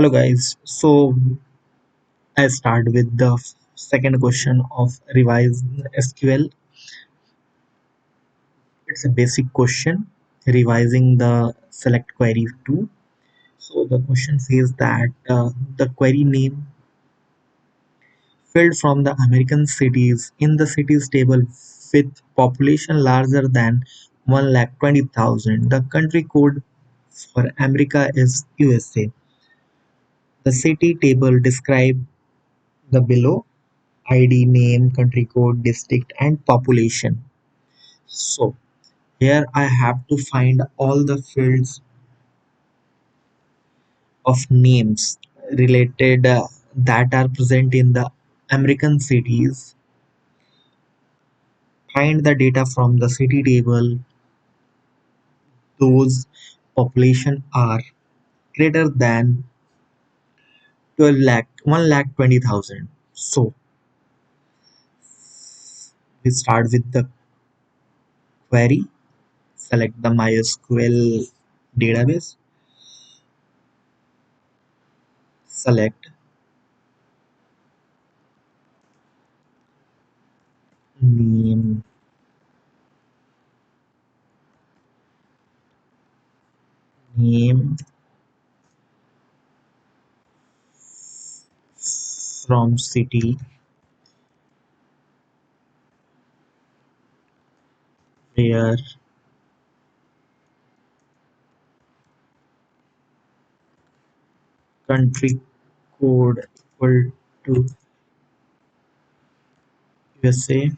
Hello guys. So I start with the second question of revised SQL. It's a basic question revising the select query to. So the question says that the query name filled from the American cities in the cities table with population larger than 1,20,000. The country code for America is USA. The city table describe the below ID, name, country code, district, and population. So here I have to find all the fields of names related that are present in the American cities. Find the data from the city table. Those population are greater than 12 lakh, 1 lakh 20,000. So we start with the query. Select the MySQL database. Select name, name from city where country code equal to USA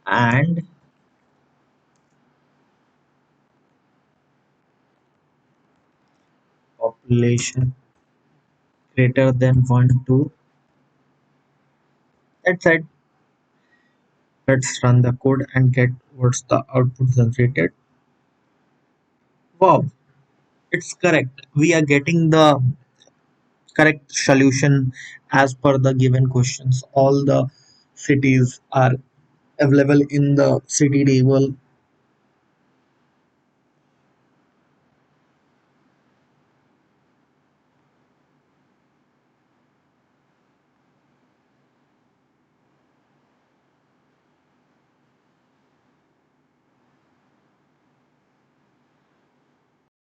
and population greater than 1 to. That's it. Let's run the code and get what's the output generated. Wow, it's correct. We are getting the correct solution as per the given questions. All the cities are available in the city table